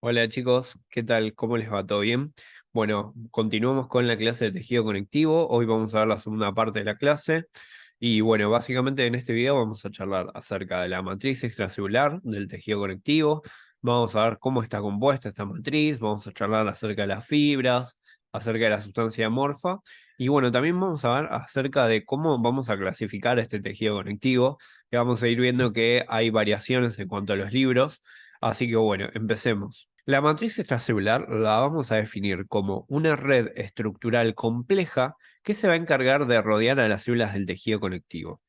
Hola chicos, ¿qué tal? ¿Cómo les va? ¿Todo bien? Bueno, continuamos con la clase de tejido conectivo. Hoy vamos a ver la segunda parte de la clase. Y bueno, básicamente en este video vamos a charlar acerca de la matriz extracelular del tejido conectivo. Vamos a ver cómo está compuesta esta matriz. Vamos a charlar acerca de las fibras, acerca de la sustancia amorfa. Y bueno, también vamos a ver acerca de cómo vamos a clasificar este tejido conectivo. Que vamos a ir viendo que hay variaciones en cuanto a los libros. Así que bueno, empecemos. La matriz extracelular la vamos a definir como una red estructural compleja que se va a encargar de rodear a las células del tejido conectivo.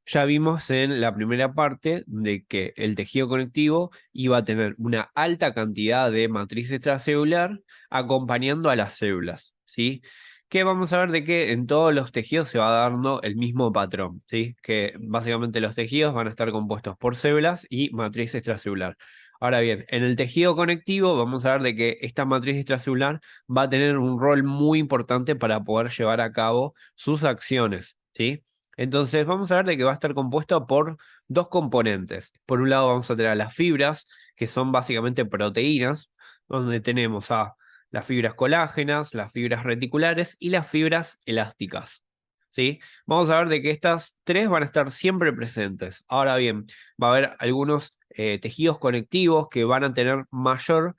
Ya vimos en la primera parte de que el tejido conectivo iba a tener una alta cantidad de matriz extracelular acompañando a las células, ¿sí? Que vamos a ver de que en todos los tejidos se va dando el mismo patrón, ¿sí? Que básicamente los tejidos van a estar compuestos por células y matriz extracelular. Ahora bien, en el tejido conectivo vamos a ver de que esta matriz extracelular va a tener un rol muy importante para poder llevar a cabo sus acciones, ¿sí? Entonces vamos a ver de que va a estar compuesta por dos componentes. Por un lado vamos a tener a las fibras, que son básicamente proteínas, donde tenemos a las fibras colágenas, las fibras reticulares y las fibras elásticas. ¿Sí? Vamos a ver de que estas tres van a estar siempre presentes. Ahora bien, va a haber algunos tejidos conectivos que van a tener mayor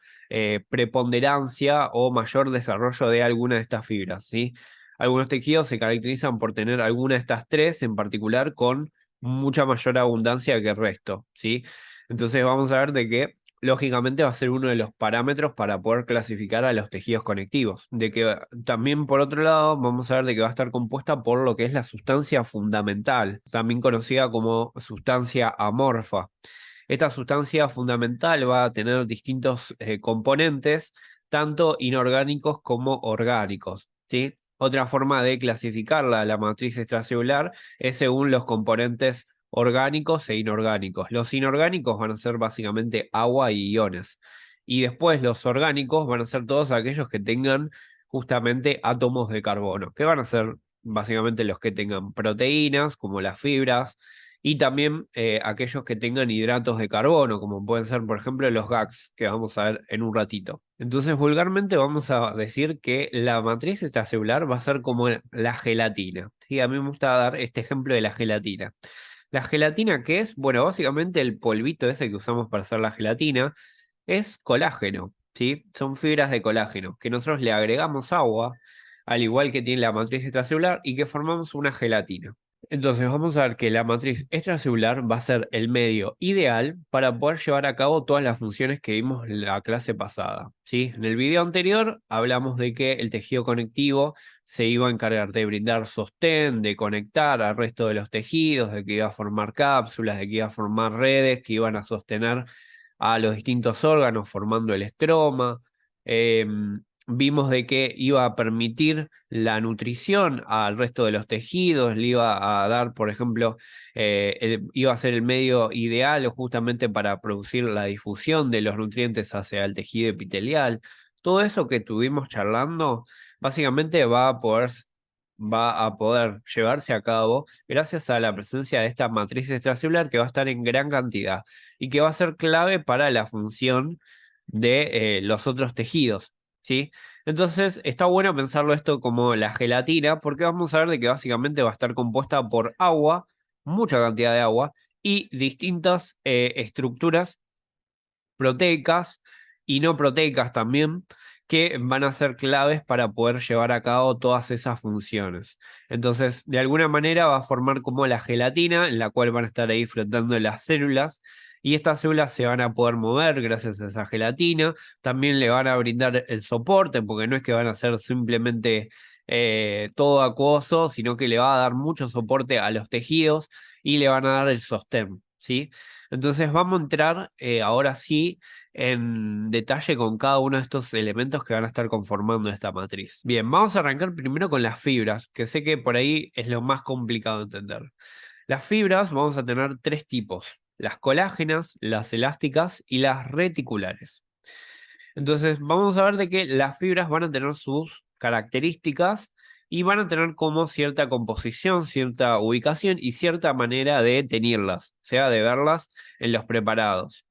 preponderancia o mayor desarrollo de alguna de estas fibras, ¿sí? Algunos tejidos se caracterizan por tener alguna de estas tres en particular con mucha mayor abundancia que el resto, ¿sí? Entonces vamos a ver de que lógicamente va a ser uno de los parámetros para poder clasificar a los tejidos conectivos. De que también por otro lado vamos a ver de que va a estar compuesta por lo que es la sustancia fundamental, también conocida como sustancia amorfa. Esta sustancia fundamental va a tener distintos componentes, tanto inorgánicos como orgánicos, ¿sí? Otra forma de clasificarla, la matriz extracelular, es según los componentes orgánicos e inorgánicos. Los inorgánicos van a ser básicamente agua y iones. Y después los orgánicos van a ser todos aquellos que tengan justamente átomos de carbono, que van a ser básicamente los que tengan proteínas, como las fibras, y también aquellos que tengan hidratos de carbono, como pueden ser, por ejemplo, los GAGs, que vamos a ver en un ratito. Entonces, vulgarmente vamos a decir que la matriz extracelular va a ser como la gelatina. ¿Sí? A mí me gusta dar este ejemplo de la gelatina. ¿La gelatina qué es? Bueno, básicamente el polvito ese que usamos para hacer la gelatina es colágeno, ¿sí? Son fibras de colágeno, que nosotros le agregamos agua, al igual que tiene la matriz extracelular, y que formamos una gelatina. Entonces vamos a ver que la matriz extracelular va a ser el medio ideal para poder llevar a cabo todas las funciones que vimos en la clase pasada, ¿sí? En el video anterior hablamos de que el tejido conectivo se iba a encargar de brindar sostén, de conectar al resto de los tejidos, de que iba a formar cápsulas, de que iba a formar redes que iban a sostener a los distintos órganos formando el estroma. Vimos de que iba a permitir la nutrición al resto de los tejidos, le iba a dar, por ejemplo, iba a ser el medio ideal justamente para producir la difusión de los nutrientes hacia el tejido epitelial. Todo eso que tuvimos charlando, básicamente va a poder llevarse a cabo gracias a la presencia de esta matriz extracelular que va a estar en gran cantidad y que va a ser clave para la función de los otros tejidos, ¿sí? Entonces está bueno pensarlo esto como la gelatina, porque vamos a ver de que básicamente va a estar compuesta por agua, mucha cantidad de agua, y distintas estructuras proteicas y no proteicas también, que van a ser claves para poder llevar a cabo todas esas funciones. Entonces, de alguna manera va a formar como la gelatina, en la cual van a estar ahí flotando las células, y estas células se van a poder mover gracias a esa gelatina. También le van a brindar el soporte, porque no es que van a ser simplemente todo acuoso, sino que le va a dar mucho soporte a los tejidos y le van a dar el sostén, ¿sí? Entonces vamos a entrar ahora sí en detalle con cada uno de estos elementos que van a estar conformando esta matriz. Bien, vamos a arrancar primero con las fibras, que sé que por ahí es lo más complicado de entender. Las fibras vamos a tener tres tipos: las colágenas, las elásticas y las reticulares. Entonces vamos a ver de que las fibras van a tener sus características y van a tener como cierta composición, cierta ubicación y cierta manera de teñirlas, o sea, de verlas en los preparados.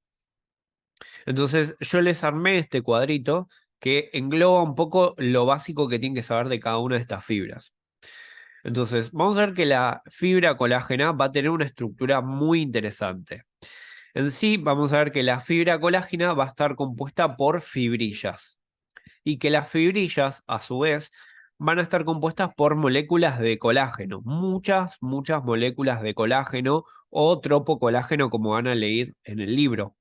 Entonces yo les armé este cuadrito que engloba un poco lo básico que tienen que saber de cada una de estas fibras. Entonces, vamos a ver que la fibra colágena va a tener una estructura muy interesante. En sí, vamos a ver que la fibra colágena va a estar compuesta por fibrillas y que las fibrillas, a su vez, van a estar compuestas por moléculas de colágeno, muchas moléculas de colágeno o tropocolágeno, como van a leer en el libro.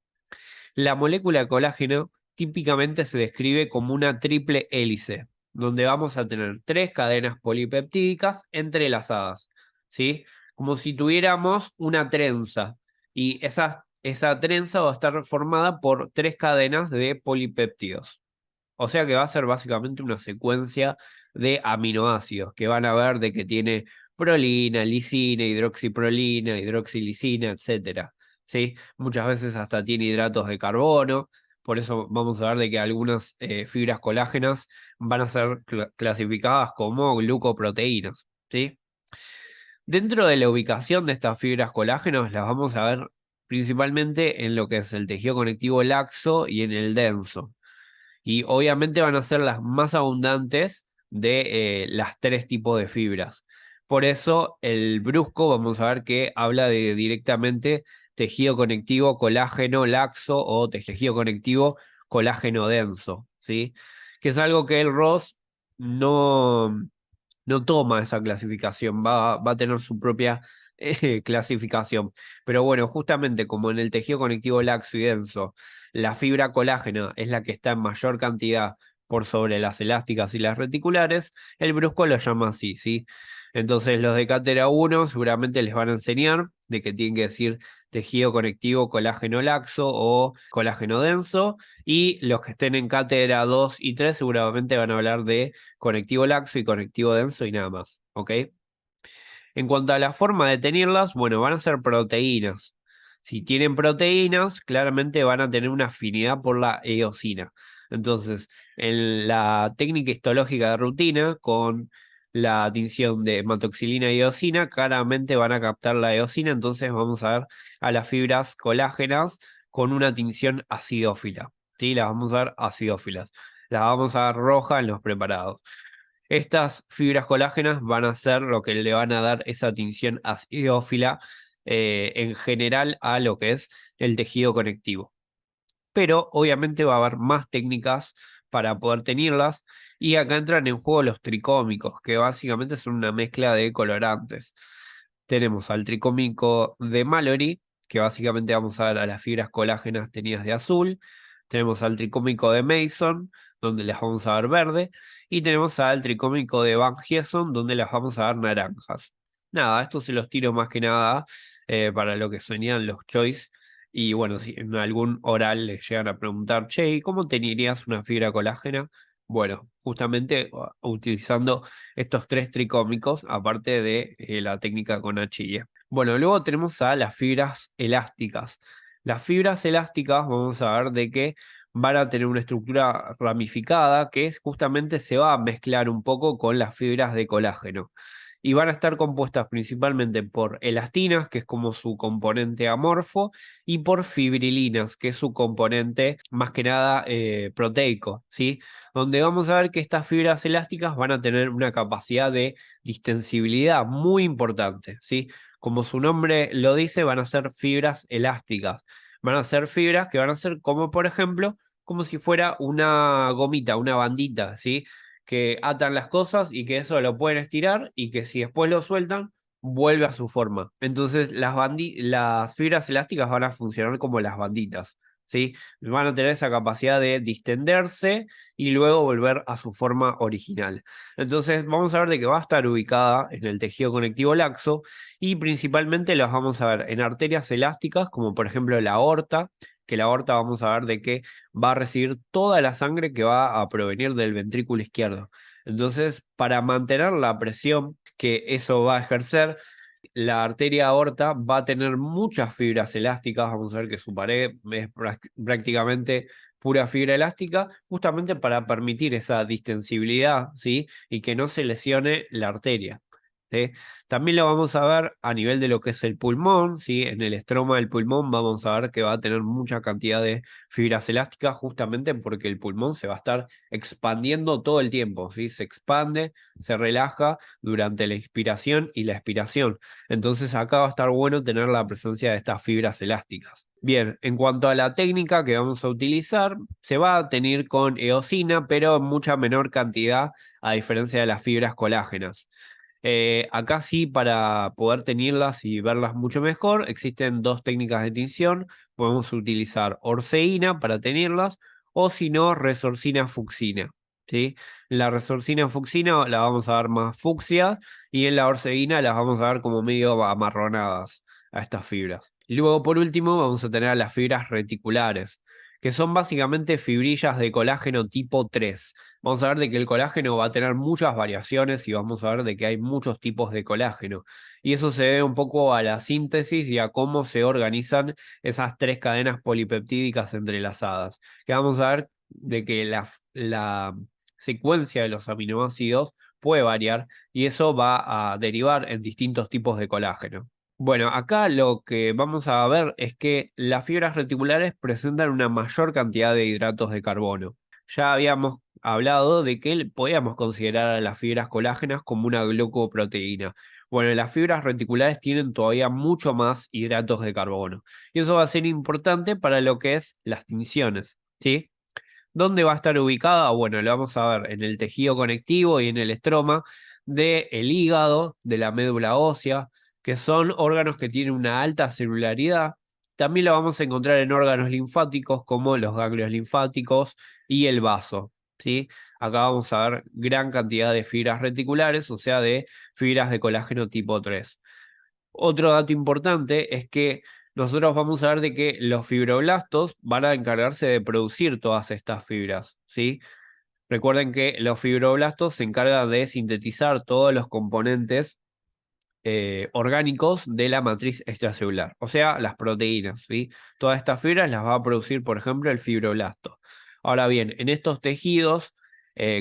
La molécula de colágeno típicamente se describe como una triple hélice, donde vamos a tener tres cadenas polipeptídicas entrelazadas, ¿sí? Como si tuviéramos una trenza, y esa trenza va a estar formada por tres cadenas de polipéptidos. O sea que va a ser básicamente una secuencia de aminoácidos que van a ver de que tiene prolina, lisina, hidroxiprolina, hidroxilisina, etcétera. ¿Sí? Muchas veces hasta tiene hidratos de carbono. Por eso vamos a ver de que algunas fibras colágenas van a ser clasificadas como glucoproteínas. ¿Sí? Dentro de la ubicación de estas fibras colágenas las vamos a ver principalmente en lo que es el tejido conectivo laxo y en el denso. Y obviamente van a ser las más abundantes de las tres tipos de fibras. Por eso el brusco, vamos a ver que habla de directamente tejido conectivo colágeno laxo o tejido conectivo colágeno denso, ¿sí? Que es algo que el Ross no, no toma esa clasificación, va a tener su propia clasificación. Pero bueno, justamente como en el tejido conectivo laxo y denso, la fibra colágena es la que está en mayor cantidad por sobre las elásticas y las reticulares, el brusco lo llama así, ¿sí? Entonces los de cátedra 1 seguramente les van a enseñar de que tienen que decir tejido conectivo colágeno laxo o colágeno denso, y los que estén en cátedra 2 y 3 seguramente van a hablar de conectivo laxo y conectivo denso y nada más, ¿ok? En cuanto a la forma de tenerlas, bueno, van a ser proteínas. Si tienen proteínas, claramente van a tener una afinidad por la eosina. Entonces, en la técnica histológica de rutina, con la tinción de hematoxilina y eosina, claramente van a captar la eosina, entonces vamos a ver a las fibras colágenas con una tinción acidófila. ¿Sí? Las vamos a ver acidófilas. Las vamos a ver roja en los preparados. Estas fibras colágenas van a ser lo que le van a dar esa tinción acidófila en general a lo que es el tejido conectivo. Pero obviamente va a haber más técnicas para poder tenerlas, y acá entran en juego los tricómicos, que básicamente son una mezcla de colorantes. Tenemos al tricómico de Mallory, que básicamente vamos a ver a las fibras colágenas tenidas de azul. Tenemos al tricómico de Mason, donde las vamos a ver verde. Y tenemos al tricómico de Van Gieson, donde las vamos a ver naranjas. Nada, esto se los tiro más que nada para lo que sonían los choice. Y bueno, si en algún oral les llegan a preguntar, che, ¿y cómo tenerías una fibra colágena? Bueno, justamente utilizando estos tres tricómicos, aparte de la técnica con H&E. Bueno, luego tenemos a las fibras elásticas. Las fibras elásticas, vamos a ver de que van a tener una estructura ramificada que es justamente se va a mezclar un poco con las fibras de colágeno. Y van a estar compuestas principalmente por elastinas, que es como su componente amorfo, y por fibrilinas, que es su componente más que nada proteico, ¿sí? Donde vamos a ver que estas fibras elásticas van a tener una capacidad de distensibilidad muy importante, ¿sí? Como su nombre lo dice, van a ser fibras elásticas. Van a ser fibras que van a ser como, por ejemplo, como si fuera una gomita, una bandita, ¿sí? Que atan las cosas y que eso lo pueden estirar y que si después lo sueltan, vuelve a su forma. Entonces las fibras elásticas van a funcionar como las banditas, ¿sí? Van a tener esa capacidad de distenderse y luego volver a su forma original. Entonces vamos a ver de que va a estar ubicada en el tejido conectivo laxo, y principalmente las vamos a ver en arterias elásticas, como por ejemplo la aorta, que la aorta vamos a ver de que va a recibir toda la sangre que va a provenir del ventrículo izquierdo. Entonces, para mantener la presión que eso va a ejercer, la arteria aorta va a tener muchas fibras elásticas. Vamos a ver que su pared es prácticamente pura fibra elástica, justamente para permitir esa distensibilidad, ¿sí? Y que no se lesione la arteria. ¿sí? También lo vamos a ver a nivel de lo que es el pulmón, ¿sí? En el estroma del pulmón vamos a ver que va a tener mucha cantidad de fibras elásticas justamente porque el pulmón se va a estar expandiendo todo el tiempo, ¿sí? Se expande, se relaja durante la inspiración y la expiración. Entonces acá va a estar bueno tener la presencia de estas fibras elásticas. Bien, en cuanto a la técnica que vamos a utilizar, se va a tener con eosina, pero en mucha menor cantidad a diferencia de las fibras colágenas. Acá sí, para poder teñirlas y verlas mucho mejor, existen dos técnicas de tinción. Podemos utilizar orceína para teñirlas o si no, resorcina fucsina. ¿Sí? La resorcina fucsina la vamos a dar más fucsia y en la orceína las vamos a dar como medio amarronadas a estas fibras. Y luego, por último, vamos a tener a las fibras reticulares, que son básicamente fibrillas de colágeno tipo 3. Vamos a ver de que el colágeno va a tener muchas variaciones y vamos a ver de que hay muchos tipos de colágeno. Y eso se debe un poco a la síntesis y a cómo se organizan esas tres cadenas polipeptídicas entrelazadas. Que vamos a ver de que la secuencia de los aminoácidos puede variar y eso va a derivar en distintos tipos de colágeno. Bueno, acá lo que vamos a ver es que las fibras reticulares presentan una mayor cantidad de hidratos de carbono. Ya habíamos hablado de que podíamos considerar a las fibras colágenas como una glucoproteína. Bueno, las fibras reticulares tienen todavía mucho más hidratos de carbono. Y eso va a ser importante para lo que es las tinciones, ¿sí? ¿Dónde va a estar ubicada? Bueno, lo vamos a ver en el tejido conectivo y en el estroma del hígado, de la médula ósea, que son órganos que tienen una alta celularidad. También lo vamos a encontrar en órganos linfáticos como los ganglios linfáticos y el vaso, ¿sí? Acá vamos a ver gran cantidad de fibras reticulares, o sea, de fibras de colágeno tipo 3. Otro dato importante es que nosotros vamos a ver de que los fibroblastos van a encargarse de producir todas estas fibras, ¿sí? Recuerden que los fibroblastos se encargan de sintetizar todos los componentes orgánicos de la matriz extracelular, o sea, las proteínas, ¿sí? Todas estas fibras las va a producir, por ejemplo, el fibroblasto. Ahora bien, en estos tejidos,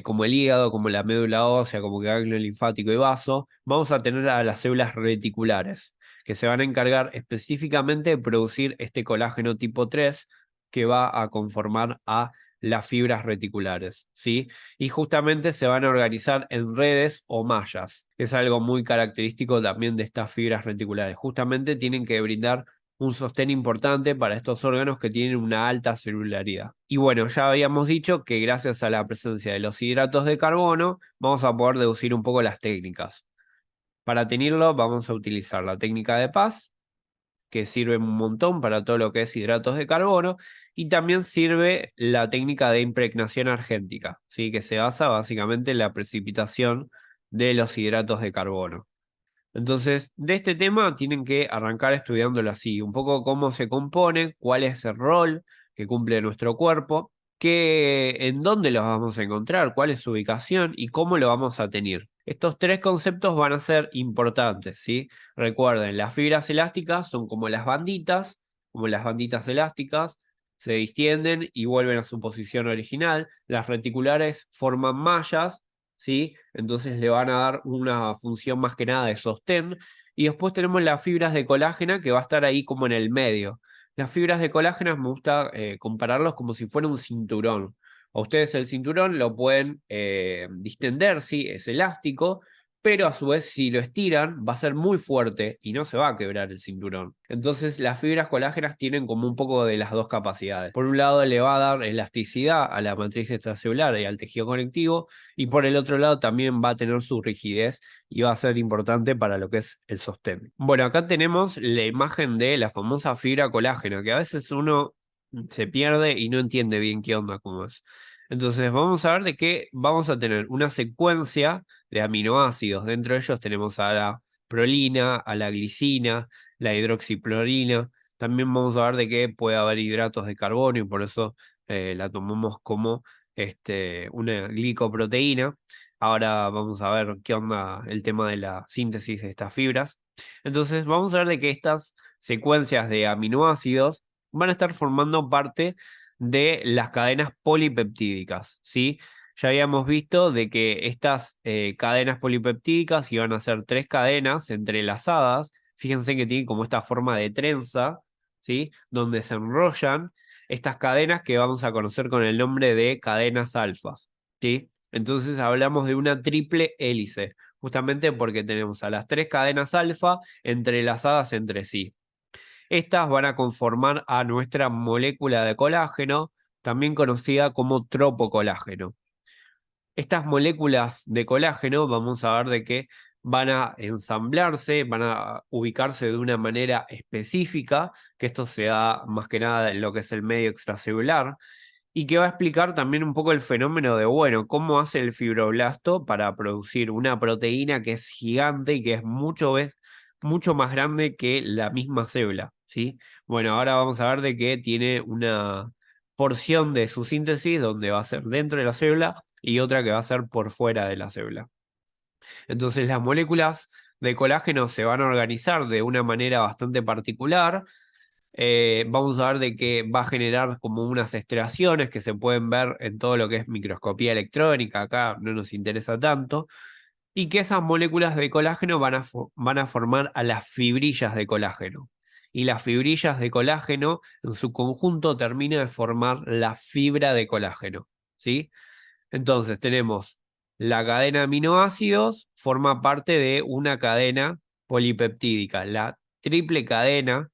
como el hígado, como la médula ósea, como el ganglio linfático y vaso, vamos a tener a las células reticulares, que se van a encargar específicamente de producir este colágeno tipo 3 que va a conformar a las fibras reticulares, ¿sí? Y justamente se van a organizar en redes o mallas. Es algo muy característico también de estas fibras reticulares. Justamente tienen que brindar un sostén importante para estos órganos que tienen una alta celularidad. Y bueno, ya habíamos dicho que gracias a la presencia de los hidratos de carbono vamos a poder deducir un poco las técnicas. Para tenerlo vamos a utilizar la técnica de Paz, que sirve un montón para todo lo que es hidratos de carbono, y también sirve la técnica de impregnación argéntica, ¿sí? Que se basa básicamente en la precipitación de los hidratos de carbono. Entonces, de este tema tienen que arrancar estudiándolo así, un poco cómo se compone, cuál es el rol que cumple nuestro cuerpo, en dónde los vamos a encontrar, cuál es su ubicación y cómo lo vamos a tener. Estos tres conceptos van a ser importantes, ¿sí? Recuerden, las fibras elásticas son como las banditas elásticas, se distienden y vuelven a su posición original. Las reticulares forman mallas, ¿sí? Entonces le van a dar una función más que nada de sostén. Y después tenemos las fibras de colágena que va a estar ahí como en el medio. Las fibras de colágeno me gusta compararlos como si fuera un cinturón. A ustedes el cinturón lo pueden distender, sí, es elástico, pero a su vez si lo estiran va a ser muy fuerte y no se va a quebrar el cinturón. Entonces las fibras colágenas tienen como un poco de las dos capacidades. Por un lado le va a dar elasticidad a la matriz extracelular y al tejido conectivo, y por el otro lado también va a tener su rigidez y va a ser importante para lo que es el sostén. Bueno, acá tenemos la imagen de la famosa fibra colágena, que a veces uno se pierde y no entiende bien qué onda, cómo es. Entonces vamos a ver de qué vamos a tener una secuencia de aminoácidos. Dentro de ellos tenemos a la prolina, a la glicina, la hidroxiclorina. También vamos a ver de qué puede haber hidratos de carbono y por eso la tomamos como una glicoproteína. Ahora vamos a ver qué onda el tema de la síntesis de estas fibras. Entonces vamos a ver de que estas secuencias de aminoácidos van a estar formando parte de las cadenas polipeptídicas, ¿sí? ya habíamos visto de que estas cadenas polipeptídicas iban a ser 3 cadenas entrelazadas. Fíjense que tienen como esta forma de trenza, ¿sí? Donde se enrollan estas cadenas que vamos a conocer con el nombre de cadenas alfas, ¿sí? Entonces hablamos de una triple hélice, justamente porque tenemos a las 3 cadenas alfa entrelazadas entre sí. Estas van a conformar a nuestra molécula de colágeno, también conocida como tropocolágeno. Estas moléculas de colágeno, vamos a ver de que van a ensamblarse, van a ubicarse de una manera específica, que esto se da más que nada en lo que es el medio extracelular, y que va a explicar también un poco el fenómeno de, bueno, cómo hace el fibroblasto para producir una proteína que es gigante y que es mucho más grande que la misma célula, ¿sí? Bueno, ahora vamos a ver de que tiene una porción de su síntesis donde va a ser dentro de la célula y otra que va a ser por fuera de la célula. Entonces las moléculas de colágeno se van a organizar de una manera bastante particular. Vamos a ver de que va a generar como unas estriaciones que se pueden ver en todo lo que es microscopía electrónica, acá no nos interesa tanto, y que esas moléculas de colágeno van a formar a las fibrillas de colágeno. Y las fibrillas de colágeno en su conjunto terminan de formar la fibra de colágeno, ¿sí? Entonces tenemos la cadena de aminoácidos, forma parte de una cadena polipeptídica. La triple cadena,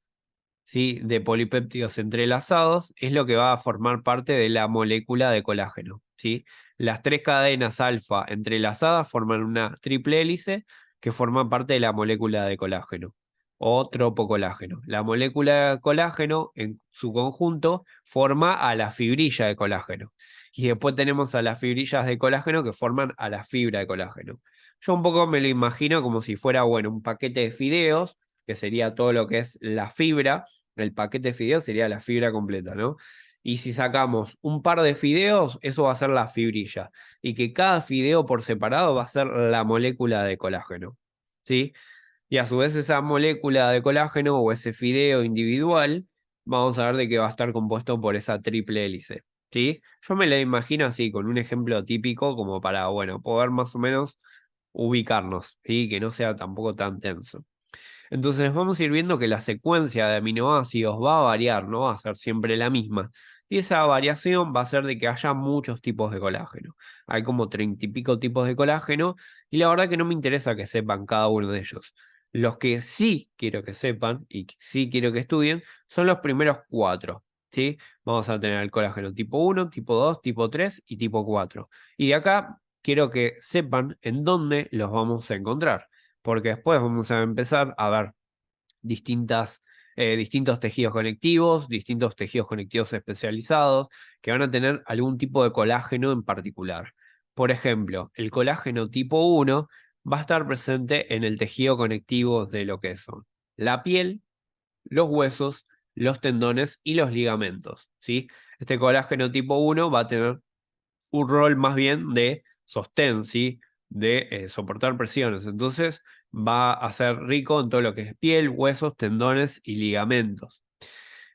¿sí?, de polipéptidos entrelazados es lo que va a formar parte de la molécula de colágeno, ¿sí? Las 3 cadenas alfa entrelazadas forman una triple hélice que forma parte de la molécula de colágeno o tropocolágeno. La molécula de colágeno en su conjunto forma a la fibrilla de colágeno. Y después tenemos a las fibrillas de colágeno que forman a la fibra de colágeno. Yo un poco me lo imagino como si fuera, bueno, un paquete de fideos, que sería todo lo que es la fibra. El paquete de fideos sería la fibra completa, ¿no? Y si sacamos un par de fideos, eso va a ser la fibrilla. Y que cada fideo por separado va a ser la molécula de colágeno, ¿sí? Y a su vez esa molécula de colágeno o ese fideo individual, vamos a ver de que va a estar compuesto por esa triple hélice, ¿sí? Yo me la imagino así, con un ejemplo típico como para, bueno, poder más o menos ubicarnos, ¿sí? Que no sea tampoco tan tenso. Entonces vamos a ir viendo que la secuencia de aminoácidos va a variar, no va a ser siempre la misma. Y esa variación va a ser de que haya muchos tipos de colágeno. Hay como 30 y pico tipos de colágeno y la verdad que no me interesa que sepan cada uno de ellos. Los que sí quiero que sepan y que sí quiero que estudien son los primeros 4, ¿sí? Vamos a tener el colágeno tipo 1, tipo 2, tipo 3 y tipo 4. Y de acá quiero que sepan en dónde los vamos a encontrar porque después vamos a empezar a ver distintos distintos tejidos conectivos especializados que van a tener algún tipo de colágeno en particular. Por ejemplo, el colágeno tipo 1 va a estar presente en el tejido conectivo de lo que son la piel, los huesos, los tendones y los ligamentos, ¿sí? Este colágeno tipo 1 va a tener un rol más bien de sostén, ¿sí? De soportar presiones. Entonces va a ser rico en todo lo que es piel, huesos, tendones y ligamentos.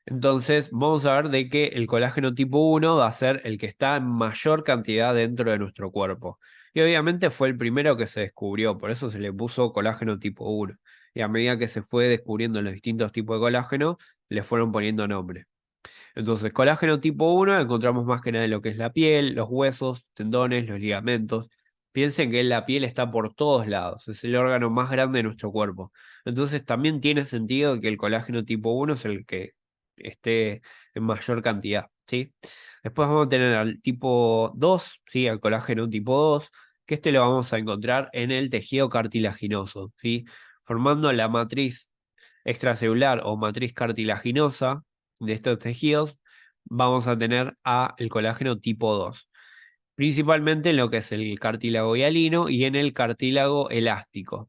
Entonces vamos a ver de que el colágeno tipo 1 va a ser el que está en mayor cantidad dentro de nuestro cuerpo. Y obviamente fue el primero que se descubrió, por eso se le puso colágeno tipo 1. Y a medida que se fue descubriendo los distintos tipos de colágeno, le fueron poniendo nombre. Entonces, colágeno tipo 1 encontramos más que nada en lo que es la piel, los huesos, tendones, los ligamentos. Piensen que la piel está por todos lados, es el órgano más grande de nuestro cuerpo. Entonces, también tiene sentido que el colágeno tipo 1 es el que esté en mayor cantidad, ¿sí? Después vamos a tener al tipo 2, ¿sí? Al colágeno tipo 2, que este lo vamos a encontrar en el tejido cartilaginoso, ¿sí? Formando la matriz extracelular o matriz cartilaginosa de estos tejidos, vamos a tener el colágeno tipo 2, principalmente en lo que es el cartílago hialino y en el cartílago elástico.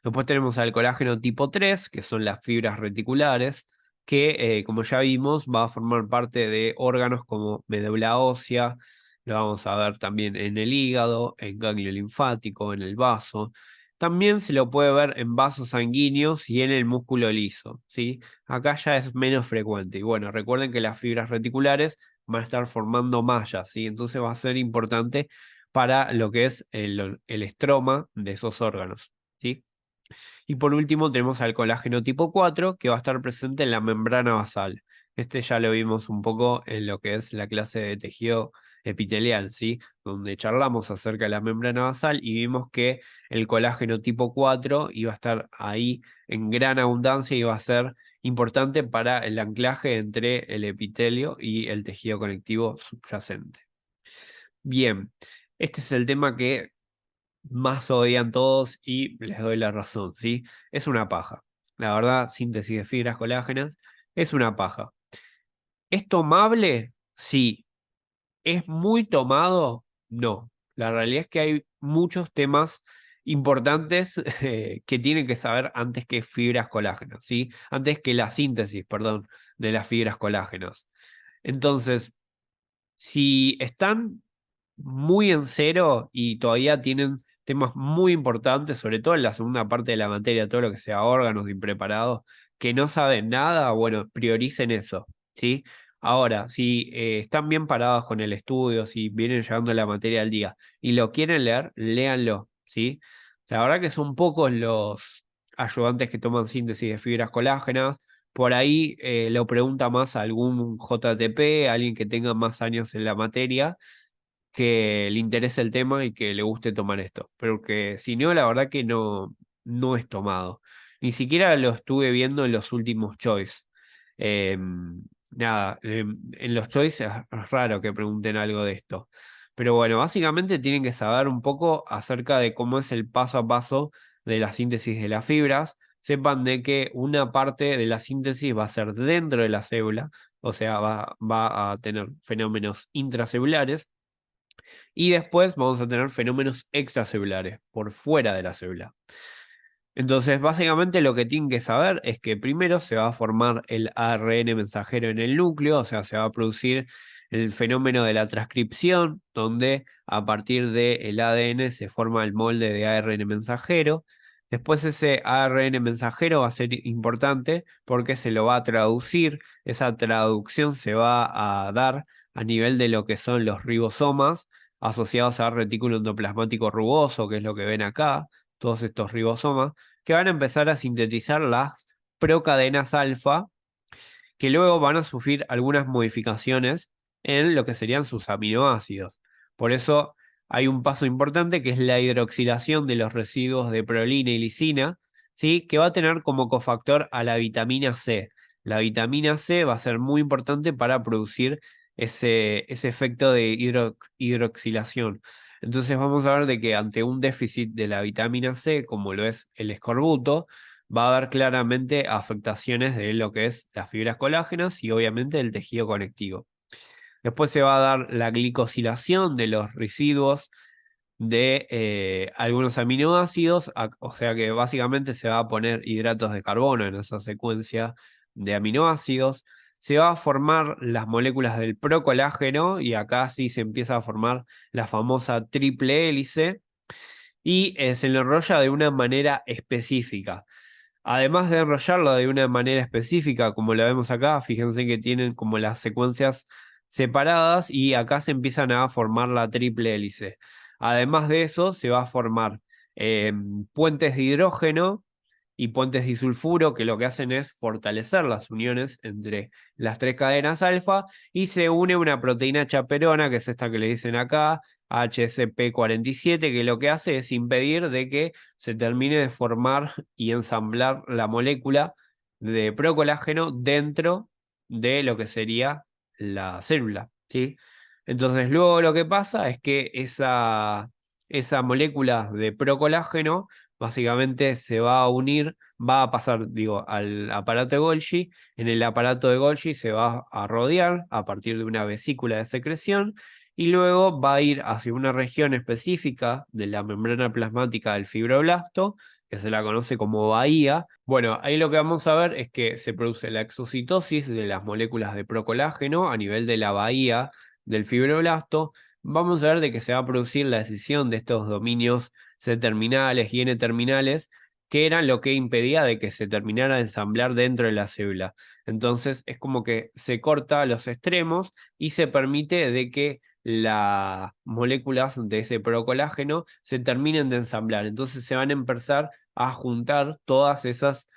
Después tenemos al colágeno tipo 3, que son las fibras reticulares, que como ya vimos va a formar parte de órganos como médula ósea, lo vamos a ver también en el hígado, en ganglio linfático, en el vaso. También se lo puede ver en vasos sanguíneos y en el músculo liso, ¿sí? Acá ya es menos frecuente. Y bueno, recuerden que las fibras reticulares van a estar formando mallas, ¿sí? Entonces va a ser importante para lo que es el estroma de esos órganos, ¿sí? Y por último tenemos al colágeno tipo 4 que va a estar presente en la membrana basal. Este ya lo vimos un poco en lo que es la clase de tejido epitelial, ¿sí? Donde charlamos acerca de la membrana basal y vimos que el colágeno tipo 4 iba a estar ahí en gran abundancia y va a ser importante para el anclaje entre el epitelio y el tejido conectivo subyacente. Bien, este es el tema que más odian todos y les doy la razón, ¿sí? Es una paja. La verdad, síntesis de fibras colágenas es una paja. ¿Es tomable? Sí. ¿Es muy tomado? No. La realidad es que hay muchos temas importantes que tienen que saber antes que fibras colágenas, ¿sí? Antes que la síntesis, perdón, de las fibras colágenas. Entonces, si están muy en cero y todavía tienen temas muy importantes, sobre todo en la segunda parte de la materia, todo lo que sea órganos y preparados, que no saben nada, bueno, prioricen eso, ¿sí? Ahora, si están bien parados con el estudio, si vienen llevando la materia al día y lo quieren leer, léanlo, ¿sí? La verdad que son pocos los ayudantes que toman síntesis de fibras colágenas. Por ahí lo pregunta más a algún JTP, alguien que tenga más años en la materia, que le interese el tema y que le guste tomar esto. Pero que si no, la verdad que no es tomado. Ni siquiera lo estuve viendo en los últimos choice. Nada, en los choice es raro que pregunten algo de esto. Pero bueno, básicamente tienen que saber un poco acerca de cómo es el paso a paso de la síntesis de las fibras. Sepan de que una parte de la síntesis va a ser dentro de la célula, o sea, va a tener fenómenos intracelulares y después vamos a tener fenómenos extracelulares por fuera de la célula. Entonces, básicamente lo que tienen que saber es que primero se va a formar el ARN mensajero en el núcleo, o sea, se va a producir el fenómeno de la transcripción, donde a partir del ADN se forma el molde de ARN mensajero. Después ese ARN mensajero va a ser importante porque se lo va a traducir, esa traducción se va a dar a nivel de lo que son los ribosomas asociados al retículo endoplasmático rugoso, que es lo que ven acá, todos estos ribosomas que van a empezar a sintetizar las procadenas alfa, que luego van a sufrir algunas modificaciones en lo que serían sus aminoácidos. Por eso hay un paso importante que es la hidroxilación de los residuos de prolina y lisina, ¿sí? Que va a tener como cofactor a la vitamina C. La vitamina C va a ser muy importante para producir ese efecto de hidroxilación. Entonces vamos a ver de que ante un déficit de la vitamina C, como lo es el escorbuto, va a haber claramente afectaciones de lo que es las fibras colágenas y obviamente el tejido conectivo. Después se va a dar la glicosilación de los residuos de algunos aminoácidos, o sea que básicamente se va a poner hidratos de carbono en esa secuencia de aminoácidos. Se va a formar las moléculas del procolágeno y acá sí se empieza a formar la famosa triple hélice y se lo enrolla de una manera específica. Además de enrollarlo de una manera específica, como la vemos acá, fíjense que tienen como las secuencias separadas y acá se empiezan a formar la triple hélice. Además de eso, se va a formar eh, puentes de hidrógeno y puentes disulfuro que lo que hacen es fortalecer las uniones entre las tres cadenas alfa y se une una proteína chaperona, que es esta que le dicen acá, HSP47, que lo que hace es impedir de que se termine de formar y ensamblar la molécula de procolágeno dentro de lo que sería la célula, ¿sí? Entonces luego lo que pasa es que esa molécula de procolágeno básicamente se va a unir, va a pasar, digo, al aparato de Golgi. En el aparato de Golgi se va a rodear a partir de una vesícula de secreción y luego va a ir hacia una región específica de la membrana plasmática del fibroblasto, que se la conoce como bahía. Bueno, ahí lo que vamos a ver es que se produce la exocitosis de las moléculas de procolágeno a nivel de la bahía del fibroblasto. Vamos a ver de que se va a producir la escisión de estos dominios C terminales y N terminales que era lo que impedía de que se terminara de ensamblar dentro de la célula. Entonces es como que se corta los extremos y se permite de que las moléculas de ese procolágeno se terminen de ensamblar. Entonces se van a empezar a juntar todas esas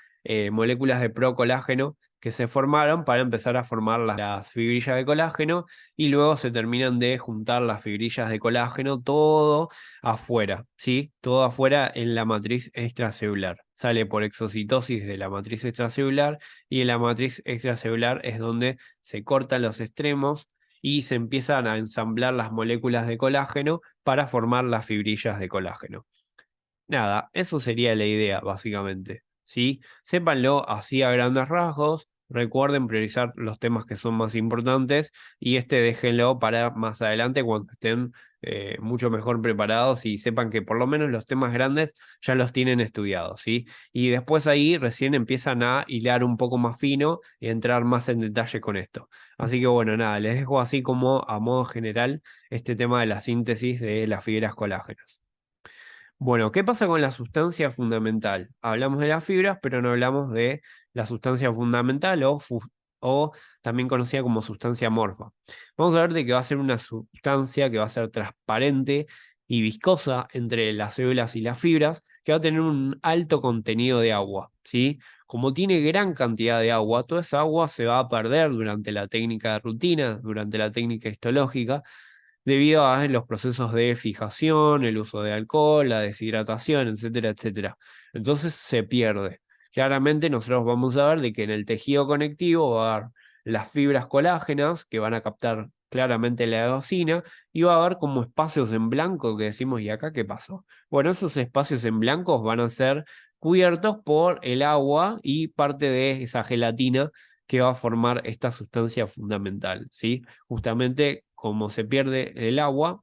moléculas de procolágeno que se formaron para empezar a formar las fibrillas de colágeno, y luego se terminan de juntar las fibrillas de colágeno, todo afuera, ¿sí? Todo afuera en la matriz extracelular. Sale por exocitosis de la matriz extracelular, y en la matriz extracelular es donde se cortan los extremos y se empiezan a ensamblar las moléculas de colágeno para formar las fibrillas de colágeno. Nada, eso sería la idea, básicamente. ¿Sí? Sépanlo así a grandes rasgos. Recuerden priorizar los temas que son más importantes, y déjenlo para más adelante cuando estén mucho mejor preparados y sepan que por lo menos los temas grandes ya los tienen estudiados, ¿sí? Y después ahí recién empiezan a hilar un poco más fino y entrar más en detalle con esto. Así que bueno, nada, les dejo así como a modo general este tema de la síntesis de las fibras colágenas. Bueno, ¿qué pasa con la sustancia fundamental? Hablamos de las fibras, pero no hablamos de la sustancia fundamental o también conocida como sustancia amorfa. Vamos a ver de que va a ser una sustancia que va a ser transparente y viscosa entre las células y las fibras, que va a tener un alto contenido de agua, ¿sí? Como tiene gran cantidad de agua, toda esa agua se va a perder durante la técnica de rutina, durante la técnica histológica, debido a los procesos de fijación, el uso de alcohol, la deshidratación, etcétera, etcétera. Entonces se pierde. Claramente nosotros vamos a ver de que en el tejido conectivo va a haber las fibras colágenas que van a captar claramente la eosina, y va a haber como espacios en blanco que decimos, ¿y acá qué pasó? Bueno, esos espacios en blancos van a ser cubiertos por el agua y parte de esa gelatina que va a formar esta sustancia fundamental, ¿sí? Justamente como se pierde el agua,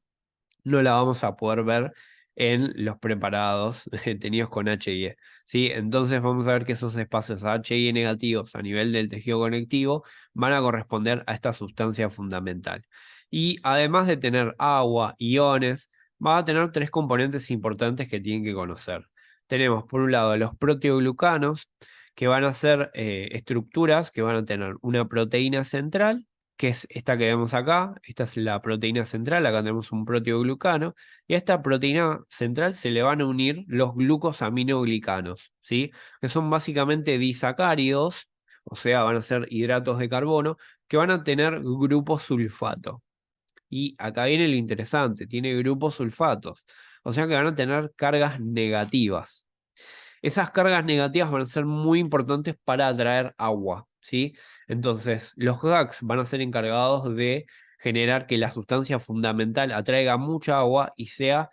no la vamos a poder ver en los preparados tenidos con HIE, ¿sí? Entonces vamos a ver que esos espacios HIE negativos a nivel del tejido conectivo van a corresponder a esta sustancia fundamental. Y además de tener agua, iones, va a tener tres componentes importantes que tienen que conocer. Tenemos por un lado los proteoglucanos, que van a ser estructuras que van a tener una proteína central, que es esta que vemos acá. Esta es la proteína central, acá tenemos un proteoglucano, y a esta proteína central se le van a unir los glucosaminoglicanos, ¿sí? Que son básicamente disacáridos, o sea, van a ser hidratos de carbono, que van a tener grupo sulfato. Y acá viene lo interesante, tiene grupos sulfatos, o sea que van a tener cargas negativas. Esas cargas negativas van a ser muy importantes para atraer agua, ¿sí? Entonces, los GAGs van a ser encargados de generar que la sustancia fundamental atraiga mucha agua y sea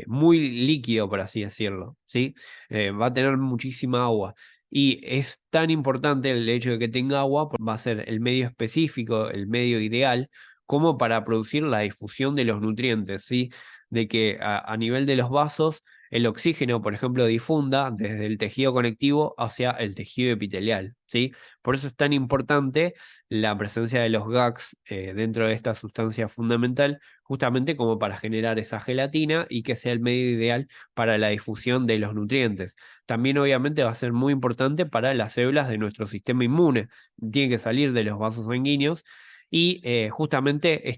muy líquido, por así decirlo, ¿sí? Va a tener muchísima agua. Y es tan importante el hecho de que tenga agua, va a ser el medio específico, el medio ideal, como para producir la difusión de los nutrientes, ¿sí? De que a nivel de los vasos el oxígeno, por ejemplo, difunda desde el tejido conectivo hacia el tejido epitelial, ¿sí? Por eso es tan importante la presencia de los GAGs dentro de esta sustancia fundamental, justamente como para generar esa gelatina y que sea el medio ideal para la difusión de los nutrientes. También obviamente va a ser muy importante para las células de nuestro sistema inmune. Tiene que salir de los vasos sanguíneos, y justamente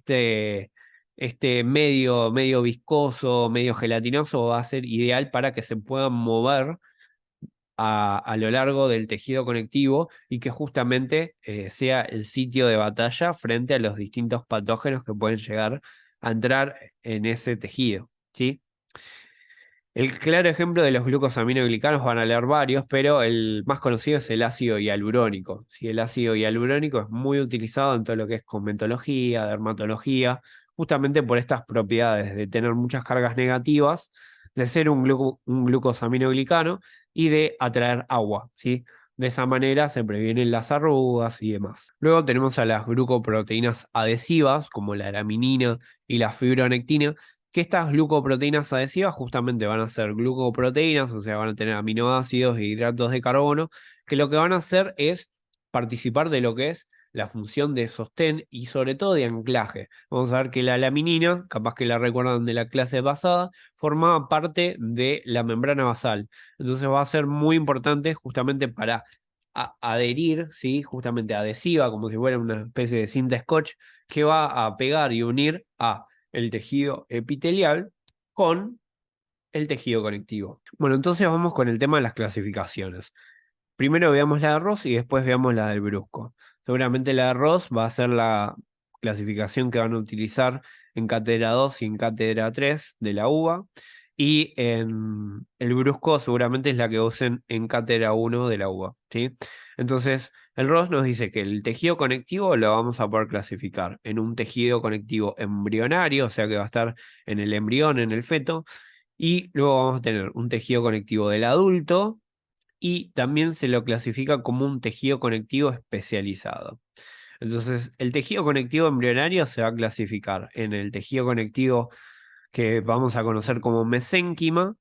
este medio viscoso, medio gelatinoso va a ser ideal para que se puedan mover a lo largo del tejido conectivo, y que justamente sea el sitio de batalla frente a los distintos patógenos que pueden llegar a entrar en ese tejido, ¿sí? El claro ejemplo de los glucosaminoglicanos van a leer varios, pero el más conocido es el ácido hialurónico. ¿Sí? El ácido hialurónico es muy utilizado en todo lo que es cosmetología, dermatología, justamente por estas propiedades de tener muchas cargas negativas, de ser un glucosaminoglicano y de atraer agua, ¿sí? De esa manera se previenen las arrugas y demás. Luego tenemos a las glucoproteínas adhesivas, como la laminina y la fibronectina, que estas glucoproteínas adhesivas justamente van a ser glucoproteínas, o sea, van a tener aminoácidos e hidratos de carbono, que lo que van a hacer es participar de lo que es la función de sostén y sobre todo de anclaje. Vamos a ver que la laminina, capaz que la recuerdan de la clase pasada, formaba parte de la membrana basal. Entonces va a ser muy importante justamente para adherir, ¿sí? Justamente adhesiva, como si fuera una especie de cinta scotch, que va a pegar y unir a el tejido epitelial con el tejido conectivo. Bueno, entonces vamos con el tema de las clasificaciones. Primero veamos la de Ross y después veamos la del Brusco. Seguramente la de Ross va a ser la clasificación que van a utilizar en cátedra 2 y en cátedra 3 de la UBA. Y en el Brusco seguramente es la que usen en cátedra 1 de la UBA, ¿sí? Entonces, el Ross nos dice que el tejido conectivo lo vamos a poder clasificar en un tejido conectivo embrionario, o sea que va a estar en el embrión, en el feto, y luego vamos a tener un tejido conectivo del adulto, y también se lo clasifica como un tejido conectivo especializado. Entonces, el tejido conectivo embrionario se va a clasificar en el tejido conectivo que vamos a conocer como mesénquima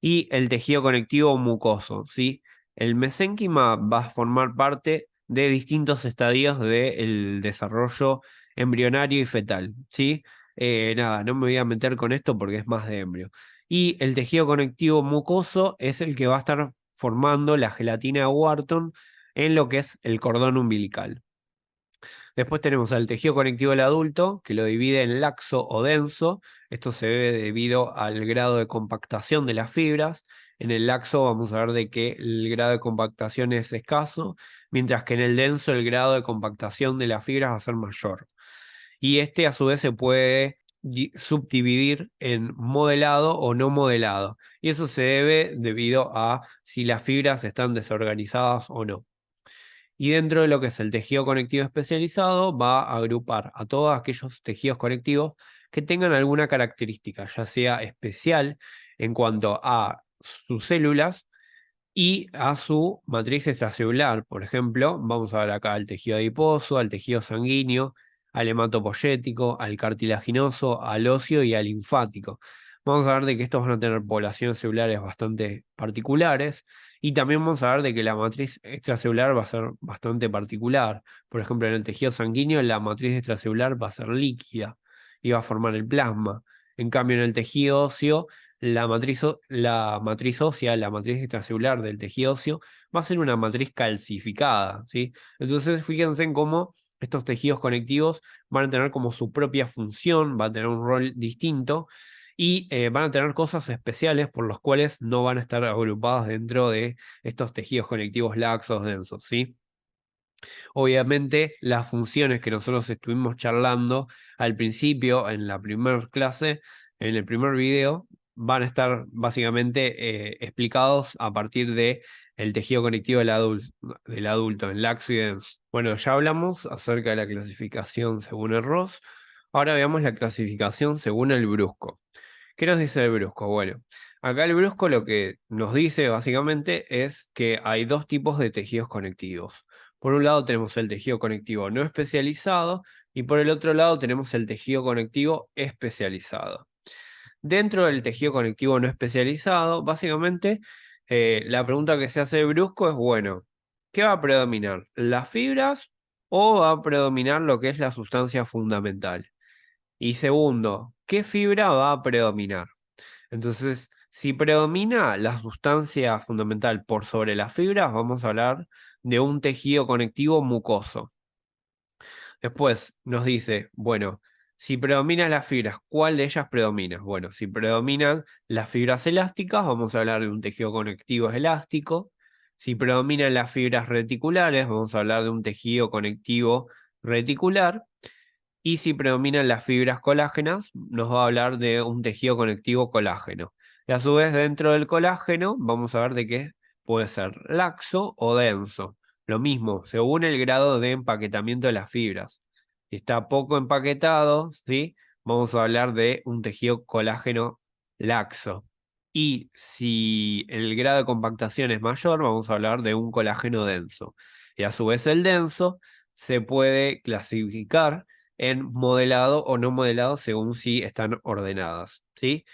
y el tejido conectivo mucoso, ¿sí? El mesénquima va a formar parte de distintos estadios del desarrollo embrionario y fetal, ¿sí? Nada, no me voy a meter con esto porque es más de embrio. Y el tejido conectivo mucoso es el que va a estar formando la gelatina de Wharton en lo que es el cordón umbilical. Después tenemos al tejido conectivo del adulto, que lo divide en laxo o denso. Esto se debe debido al grado de compactación de las fibras. En el laxo vamos a ver de que el grado de compactación es escaso, mientras que en el denso el grado de compactación de las fibras va a ser mayor. Y este a su vez se puede subdividir en modelado o no modelado. Y eso se debe debido a si las fibras están desorganizadas o no. Y dentro de lo que es el tejido conectivo especializado, va a agrupar a todos aquellos tejidos conectivos que tengan alguna característica, ya sea especial en cuanto a sus células y a su matriz extracelular. Por ejemplo, vamos a ver acá al tejido adiposo, al tejido sanguíneo, al hematopoyético, al cartilaginoso, al óseo y al linfático. Vamos a ver de que estos van a tener poblaciones celulares bastante particulares y también vamos a ver de que la matriz extracelular va a ser bastante particular. Por ejemplo, en el tejido sanguíneo la matriz extracelular va a ser líquida y va a formar el plasma. En cambio, en el tejido óseo la matriz ósea, la matriz extracelular del tejido óseo, va a ser una matriz calcificada, ¿sí? Entonces, fíjense en cómo estos tejidos conectivos van a tener como su propia función, van a tener un rol distinto y van a tener cosas especiales por las cuales no van a estar agrupadas dentro de estos tejidos conectivos laxos densos, ¿sí? Obviamente, las funciones que nosotros estuvimos charlando al principio, en la primera clase, en el primer video, van a estar básicamente explicados a partir de el tejido conectivo del adulto, en laxo y denso. Bueno, ya hablamos acerca de la clasificación según el Ross. Ahora veamos la clasificación según el Brusco. ¿Qué nos dice el Brusco? Bueno, acá el Brusco lo que nos dice básicamente es que hay dos tipos de tejidos conectivos. Por un lado tenemos el tejido conectivo no especializado y por el otro lado tenemos el tejido conectivo especializado. Dentro del tejido conectivo no especializado, básicamente la pregunta que se hace de Brusco es, bueno, ¿qué va a predominar? ¿Las fibras o va a predominar lo que es la sustancia fundamental? Y segundo, ¿qué fibra va a predominar? Entonces, si predomina la sustancia fundamental por sobre las fibras, vamos a hablar de un tejido conectivo mucoso. Después nos dice, bueno, si predominan las fibras, ¿cuál de ellas predomina? Bueno, si predominan las fibras elásticas, vamos a hablar de un tejido conectivo elástico. Si predominan las fibras reticulares, vamos a hablar de un tejido conectivo reticular. Y si predominan las fibras colágenas, nos va a hablar de un tejido conectivo colágeno. Y a su vez, dentro del colágeno, vamos a ver de qué puede ser laxo o denso. Lo mismo, según el grado de empaquetamiento de las fibras. Si está poco empaquetado, ¿sí? Vamos a hablar de un tejido colágeno laxo. Y si el grado de compactación es mayor, vamos a hablar de un colágeno denso. Y a su vez el denso se puede clasificar en modelado o no modelado según si están ordenadas, ¿sí?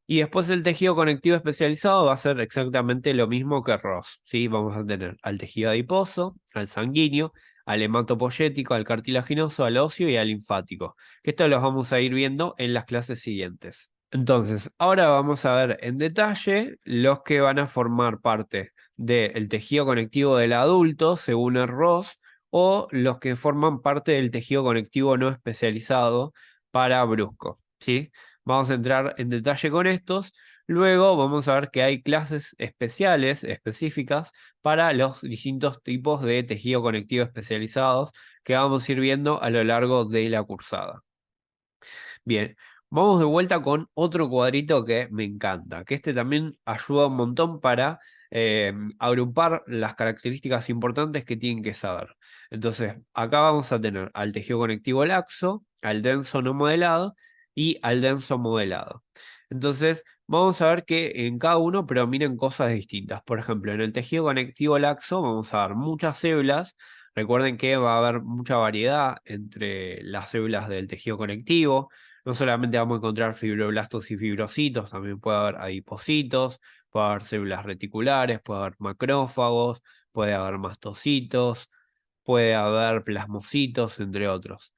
Y después el tejido conectivo especializado va a ser exactamente lo mismo que Ross, ¿sí? Vamos a tener al tejido adiposo, al sanguíneo, al hematopoyético, al cartilaginoso, al óseo y al linfático, que esto los vamos a ir viendo en las clases siguientes. Entonces, ahora vamos a ver en detalle los que van a formar parte del tejido conectivo del adulto, según el Ross, o los que forman parte del tejido conectivo no especializado para brusco, ¿sí? Vamos a entrar en detalle con estos. Luego vamos a ver que hay clases especiales, específicas, para los distintos tipos de tejido conectivo especializados que vamos a ir viendo a lo largo de la cursada. Bien, vamos de vuelta con otro cuadrito que me encanta, que este también ayuda un montón para agrupar las características importantes que tienen que saber. Entonces, acá vamos a tener al tejido conectivo laxo, al denso no modelado y al denso modelado. Entonces, vamos a ver que en cada uno predominan cosas distintas. Por ejemplo, en el tejido conectivo laxo vamos a ver muchas células. Recuerden que va a haber mucha variedad entre las células del tejido conectivo. No solamente vamos a encontrar fibroblastos y fibrocitos, también puede haber adipocitos, puede haber células reticulares, puede haber macrófagos, puede haber mastocitos, puede haber plasmocitos, entre otros.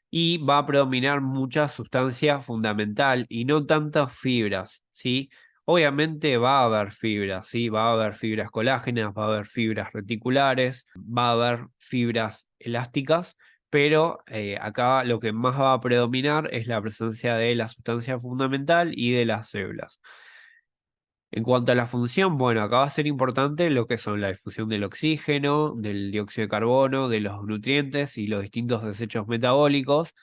Y va a predominar mucha sustancia fundamental y no tantas fibras, ¿sí? Obviamente va a haber fibras, ¿sí? Va a haber fibras colágenas, va a haber fibras reticulares, va a haber fibras elásticas, pero acá lo que más va a predominar es la presencia de la sustancia fundamental y de las células. En cuanto a la función, bueno, acá va a ser importante lo que son la difusión del oxígeno, del dióxido de carbono, de los nutrientes y los distintos desechos metabólicos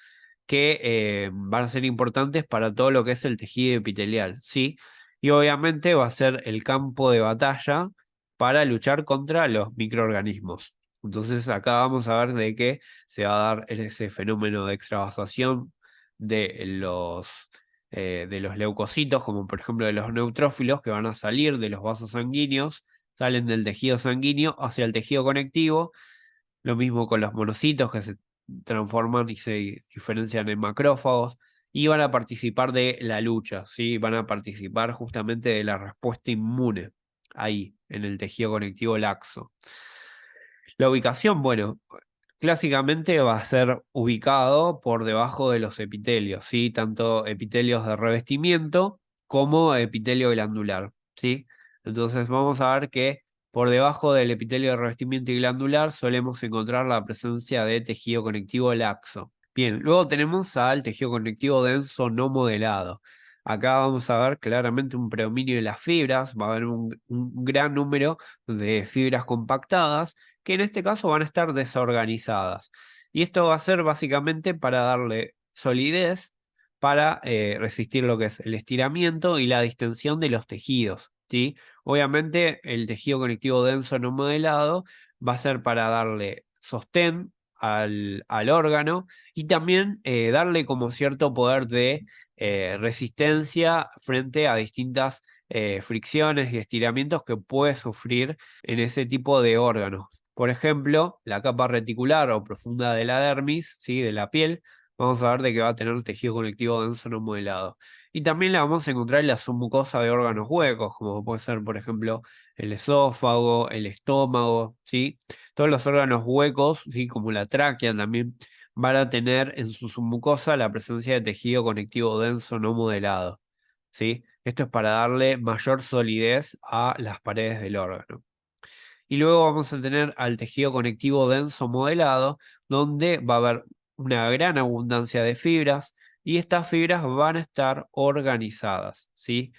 que van a ser importantes para todo lo que es el tejido epitelial, ¿sí? Y obviamente va a ser el campo de batalla para luchar contra los microorganismos. Entonces acá vamos a ver de qué se va a dar ese fenómeno de extravasación de los leucocitos, como por ejemplo de los neutrófilos, que van a salir de los vasos sanguíneos, salen del tejido sanguíneo hacia el tejido conectivo. Lo mismo con los monocitos que se transforman y se diferencian en macrófagos y van a participar de la lucha, ¿sí? Van a participar justamente de la respuesta inmune ahí, en el tejido conectivo laxo. La ubicación, bueno, clásicamente va a ser ubicado por debajo de los epitelios, ¿sí? Tanto epitelios de revestimiento como epitelio glandular, ¿sí? Entonces vamos a ver que por debajo del epitelio de revestimiento y glandular solemos encontrar la presencia de tejido conectivo laxo. Bien, luego tenemos al tejido conectivo denso no modelado. Acá vamos a ver claramente un predominio de las fibras, va a haber un gran número de fibras compactadas que en este caso van a estar desorganizadas. Y esto va a ser básicamente para darle solidez para resistir lo que es el estiramiento y la distensión de los tejidos, ¿sí? Obviamente el tejido conectivo denso no modelado va a ser para darle sostén al órgano y también darle como cierto poder de resistencia frente a distintas fricciones y estiramientos que puede sufrir en ese tipo de órganos. Por ejemplo, la capa reticular o profunda de la dermis, ¿sí? De la piel, vamos a ver de que va a tener tejido conectivo denso no modelado. Y también la vamos a encontrar en la submucosa de órganos huecos, como puede ser, por ejemplo, el esófago, el estómago, ¿sí? Todos los órganos huecos, ¿sí? Como la tráquea también, van a tener en su submucosa la presencia de tejido conectivo denso no modelado, ¿sí? Esto es para darle mayor solidez a las paredes del órgano. Y luego vamos a tener al tejido conectivo denso modelado, donde va a haber una gran abundancia de fibras y estas fibras van a estar organizadas, ¿sí?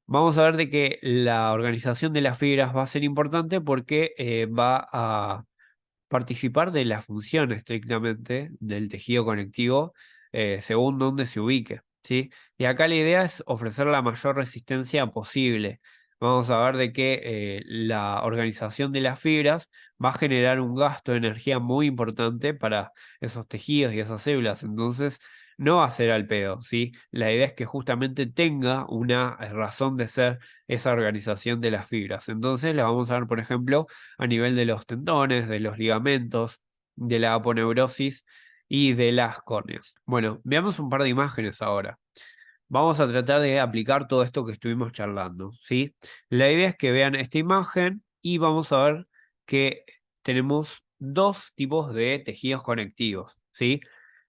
Vamos a ver de que la organización de las fibras va a ser importante porque va a participar de la función estrictamente del tejido conectivo según dónde se ubique, ¿sí? Y acá la idea es ofrecer la mayor resistencia posible. Vamos a ver de que la organización de las fibras va a generar un gasto de energía muy importante para esos tejidos y esas células. Entonces, no va a ser al pedo, ¿sí? La idea es que justamente tenga una razón de ser esa organización de las fibras. Entonces, la vamos a ver, por ejemplo, a nivel de los tendones, de los ligamentos, de la aponeurosis y de las córneas. Bueno, veamos un par de imágenes ahora. Vamos a tratar de aplicar todo esto que estuvimos charlando, ¿sí? La idea es que vean esta imagen y vamos a ver que tenemos dos tipos de tejidos conectivos, ¿sí?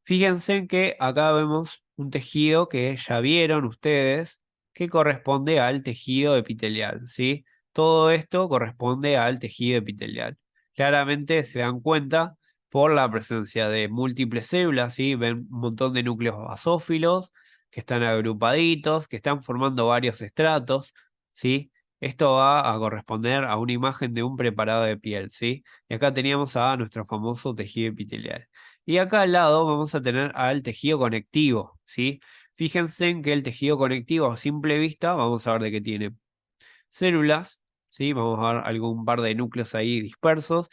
Fíjense que acá vemos un tejido que ya vieron ustedes que corresponde al tejido epitelial, ¿sí? Todo esto corresponde al tejido epitelial. Claramente se dan cuenta por la presencia de múltiples células, ¿sí? Ven un montón de núcleos basófilos que están agrupaditos, que están formando varios estratos, ¿sí? Esto va a corresponder a una imagen de un preparado de piel, ¿sí? Y acá teníamos a nuestro famoso tejido epitelial. Y acá al lado vamos a tener al tejido conectivo, ¿sí? Fíjense en que el tejido conectivo a simple vista, vamos a ver de qué tiene células, ¿sí? Vamos a ver algún par de núcleos ahí dispersos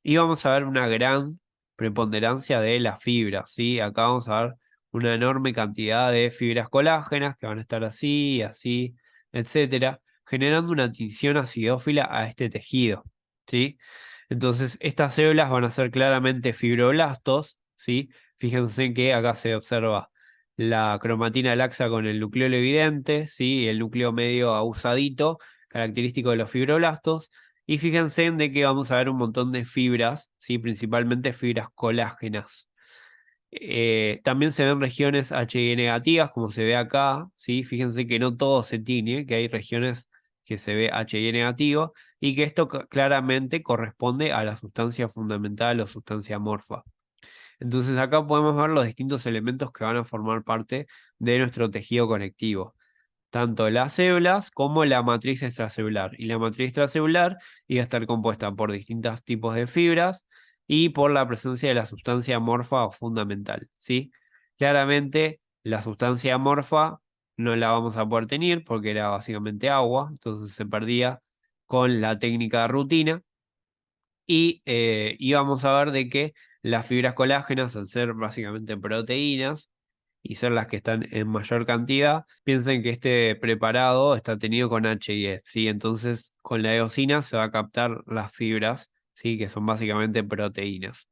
y vamos a ver una gran preponderancia de las fibras, ¿sí? Acá vamos a ver una enorme cantidad de fibras colágenas que van a estar así, así, etcétera, generando una tinción acidófila a este tejido, ¿sí? Entonces, estas células van a ser claramente fibroblastos, ¿sí? Fíjense que acá se observa la cromatina laxa con el nucleolo evidente, ¿sí? El núcleo medio ahusadito, característico de los fibroblastos. Y fíjense en de que vamos a ver un montón de fibras, ¿sí? Principalmente fibras colágenas. También se ven regiones HI negativas, como se ve acá, ¿sí? Fíjense que no todo se tiñe, que hay regiones que se ve HI negativo y que esto claramente corresponde a la sustancia fundamental o sustancia amorfa. Entonces acá podemos ver los distintos elementos que van a formar parte de nuestro tejido conectivo, tanto las células como la matriz extracelular. Y la matriz extracelular iba a estar compuesta por distintos tipos de fibras y por la presencia de la sustancia amorfa o fundamental, ¿sí? Claramente la sustancia amorfa no la vamos a poder tener porque era básicamente agua, entonces se perdía con la técnica de rutina y íbamos a ver de que las fibras colágenas, al ser básicamente proteínas, y ser las que están en mayor cantidad, piensen que este preparado está tenido con HIE, ¿sí? Entonces con la eosina se va a captar las fibras, ¿sí? Que son básicamente proteínas.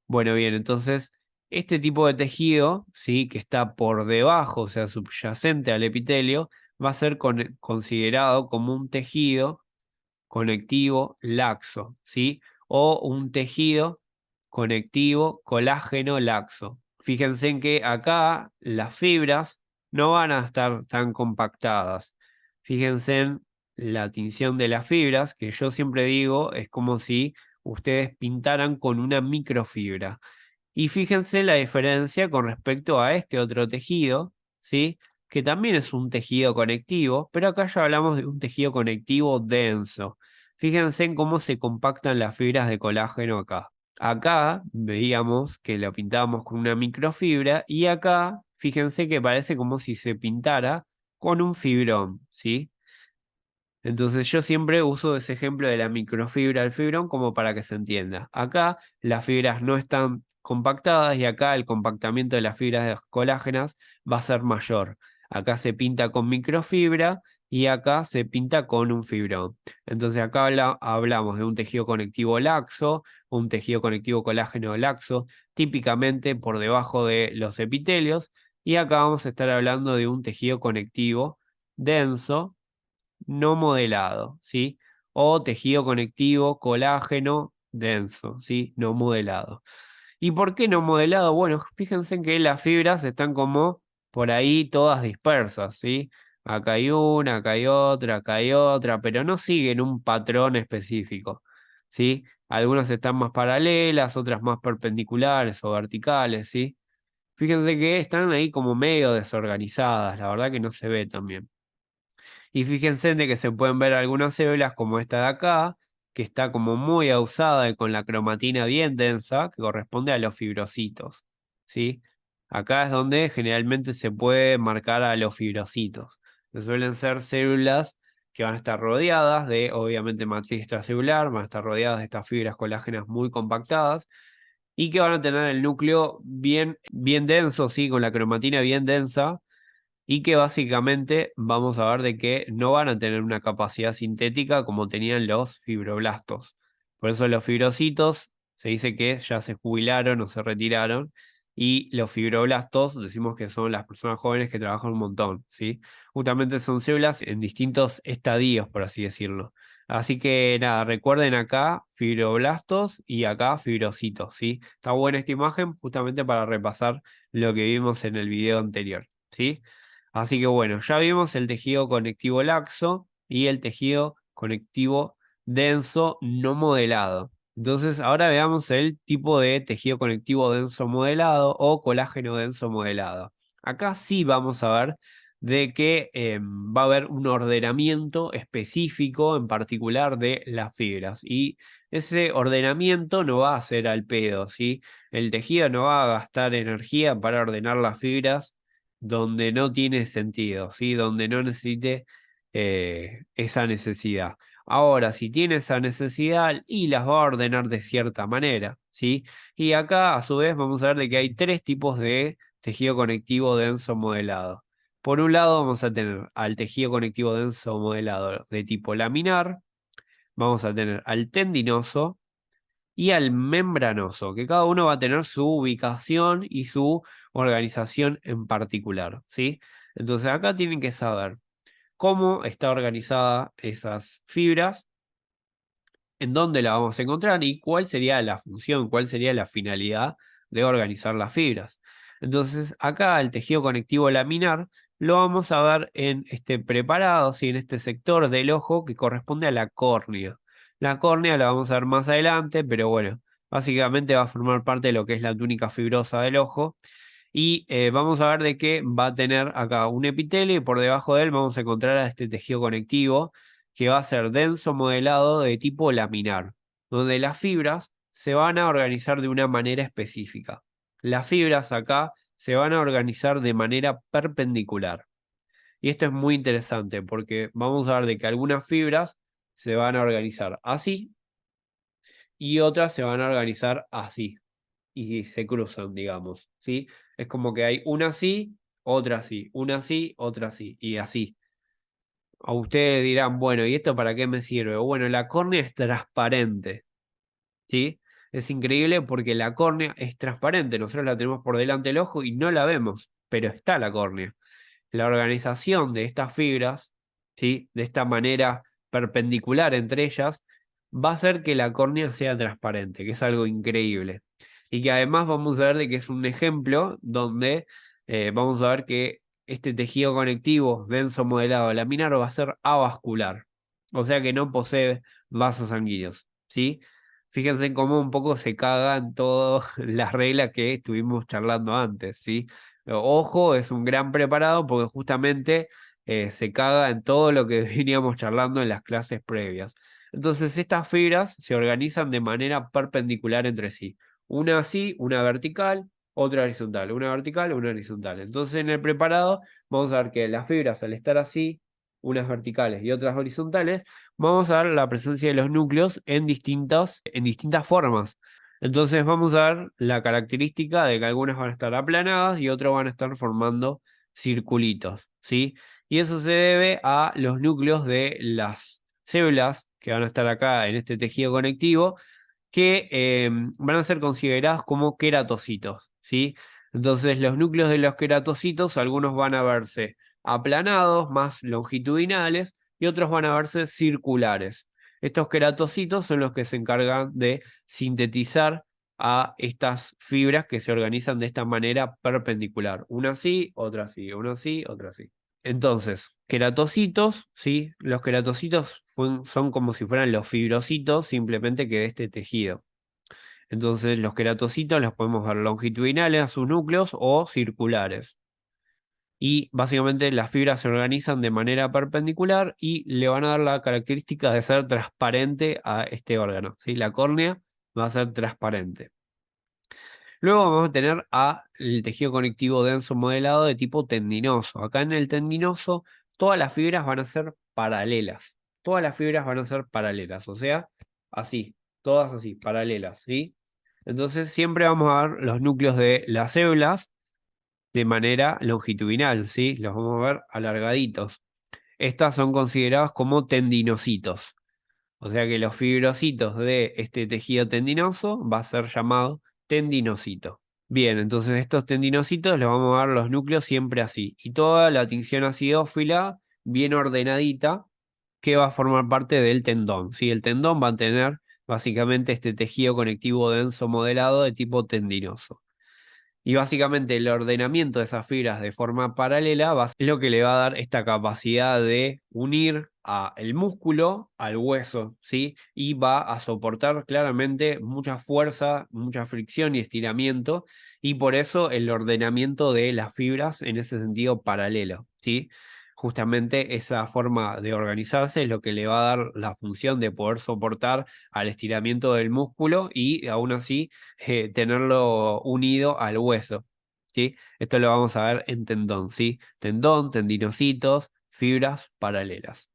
Bueno, bien, entonces este tipo de tejido, ¿sí? Que está por debajo, o sea, subyacente al epitelio, va a ser considerado como un tejido conectivo laxo, ¿sí? O un tejido conectivo colágeno laxo. Fíjense en que acá las fibras no van a estar tan compactadas. Fíjense en la tinción de las fibras, que yo siempre digo, es como si ustedes pintaran con una microfibra. Y fíjense la diferencia con respecto a este otro tejido, ¿sí? Que también es un tejido conectivo, pero acá ya hablamos de un tejido conectivo denso. Fíjense en cómo se compactan las fibras de colágeno acá. Acá veíamos que lo pintábamos con una microfibra y acá fíjense que parece como si se pintara con un fibrón, ¿sí? Entonces yo siempre uso ese ejemplo de la microfibra del fibrón como para que se entienda. Acá las fibras no están compactadas y acá el compactamiento de las fibras colágenas va a ser mayor. Acá se pinta con microfibra y acá se pinta con un fibrón. Entonces acá hablamos de un tejido conectivo laxo, un tejido conectivo colágeno laxo, típicamente por debajo de los epitelios, y acá vamos a estar hablando de un tejido conectivo denso no modelado, ¿sí? O tejido conectivo colágeno denso, ¿sí? No modelado. ¿Y por qué no modelado? Bueno, fíjense en que las fibras están como por ahí todas dispersas, ¿sí? Acá hay otra, pero no siguen un patrón específico, ¿sí? Algunas están más paralelas, otras más perpendiculares o verticales, ¿sí? Fíjense que están ahí como medio desorganizadas, la verdad que no se ve tan bien. Y fíjense de que se pueden ver algunas células como esta de acá, que está como muy ausada y con la cromatina bien densa, que corresponde a los fibrocitos, ¿sí? Acá es donde generalmente se puede marcar a los fibrocitos, que suelen ser células que van a estar rodeadas de, obviamente, matriz extracelular, van a estar rodeadas de estas fibras colágenas muy compactadas, y que van a tener el núcleo bien, bien denso, ¿sí? Con la cromatina bien densa, y que básicamente vamos a ver de que no van a tener una capacidad sintética como tenían los fibroblastos. Por eso los fibrocitos se dice que ya se jubilaron o se retiraron y los fibroblastos decimos que son las personas jóvenes que trabajan un montón, ¿sí? Justamente son células en distintos estadios, por así decirlo. Así que nada, recuerden acá fibroblastos y acá fibrocitos, ¿sí? Está buena esta imagen justamente para repasar lo que vimos en el video anterior, ¿sí? Así que bueno, ya vimos el tejido conectivo laxo y el tejido conectivo denso no modelado. Entonces ahora veamos el tipo de tejido conectivo denso modelado o colágeno denso modelado. Acá sí vamos a ver de que va a haber un ordenamiento específico en particular de las fibras y ese ordenamiento no va a ser al pedo, ¿sí? El tejido no va a gastar energía para ordenar las fibras donde no tiene sentido, ¿sí? Donde no necesite esa necesidad. Ahora, si tiene esa necesidad y las va a ordenar de cierta manera, ¿sí? Y acá, a su vez, vamos a ver de que hay tres tipos de tejido conectivo denso modelado. Por un lado vamos a tener al tejido conectivo denso modelado de tipo laminar, vamos a tener al tendinoso y al membranoso, que cada uno va a tener su ubicación y su organización en particular, ¿sí? Entonces acá tienen que saber cómo está organizada esas fibras, en dónde la vamos a encontrar y cuál sería la función, cuál sería la finalidad de organizar las fibras. Entonces, acá el tejido conectivo laminar lo vamos a ver en este preparado, ¿sí? En este sector del ojo que corresponde a la córnea. La córnea la vamos a ver más adelante, pero bueno, básicamente va a formar parte de lo que es la túnica fibrosa del ojo. Y vamos a ver de qué va a tener acá un epitelio y por debajo de él vamos a encontrar a este tejido conectivo que va a ser denso modelado de tipo laminar, donde las fibras se van a organizar de una manera específica. Las fibras acá se van a organizar de manera perpendicular. Y esto es muy interesante porque vamos a ver de que algunas fibras se van a organizar así y otras se van a organizar así y se cruzan, digamos, ¿sí? Es como que hay una así, otra así, una así, otra así y así. A ustedes dirán, bueno, ¿y esto para qué me sirve? Bueno, la córnea es transparente, ¿sí? Es increíble porque la córnea es transparente, nosotros la tenemos por delante del ojo y no la vemos, pero está la córnea. La organización de estas fibras, ¿sí? De esta manera perpendicular entre ellas, va a hacer que la córnea sea transparente, que es algo increíble. Y que además vamos a ver de que es un ejemplo donde vamos a ver que este tejido conectivo denso modelado laminar va a ser avascular, o sea que no posee vasos sanguíneos, ¿sí? Fíjense cómo un poco se cagan todas las reglas que estuvimos charlando antes, ¿sí? Ojo, es un gran preparado porque justamente se caga en todo lo que veníamos charlando en las clases previas. Entonces, estas fibras se organizan de manera perpendicular entre sí. Una así, una vertical, otra horizontal, una vertical, una horizontal. Entonces, en el preparado vamos a ver que las fibras, al estar así, unas verticales y otras horizontales, vamos a ver la presencia de los núcleos en distintas formas. Entonces vamos a ver la característica de que algunas van a estar aplanadas y otras van a estar formando circulitos, ¿sí? Y eso se debe a los núcleos de las células que van a estar acá en este tejido conectivo que van a ser considerados como queratocitos, ¿sí? Entonces los núcleos de los queratocitos, algunos van a verse aplanados, más longitudinales, y otros van a verse circulares. Estos queratocitos son los que se encargan de sintetizar a estas fibras que se organizan de esta manera perpendicular. Una así, otra así, una así, otra así. Entonces, queratocitos, ¿sí? Los queratocitos son como si fueran los fibrocitos, simplemente que de este tejido. Entonces, los queratocitos los podemos ver longitudinales a sus núcleos o circulares. Y básicamente las fibras se organizan de manera perpendicular y le van a dar la característica de ser transparente a este órgano, ¿sí? La córnea va a ser transparente. Luego vamos a tener el tejido conectivo denso modelado de tipo tendinoso. Acá en el tendinoso todas las fibras van a ser paralelas. Todas las fibras van a ser paralelas, o sea, así, todas así, paralelas, ¿sí? Entonces siempre vamos a ver los núcleos de las células de manera longitudinal, ¿sí? Los vamos a ver alargaditos. Estas son consideradas como tendinocitos. O sea que los fibrocitos de este tejido tendinoso va a ser llamado tendinocito. Bien, entonces estos tendinocitos los vamos a ver los núcleos siempre así. Y toda la tinción acidófila bien ordenadita que va a formar parte del tendón, ¿sí? El tendón va a tener básicamente este tejido conectivo denso modelado de tipo tendinoso. Y básicamente el ordenamiento de esas fibras de forma paralela es lo que le va a dar esta capacidad de unir el músculo al hueso, ¿sí? Y va a soportar claramente mucha fuerza, mucha fricción y estiramiento, y por eso el ordenamiento de las fibras en ese sentido paralelo, ¿sí? Justamente esa forma de organizarse es lo que le va a dar la función de poder soportar al estiramiento del músculo y aún así tenerlo unido al hueso, ¿sí? Esto lo vamos a ver en tendón, ¿sí? Tendón, tendinocitos, fibras paralelas.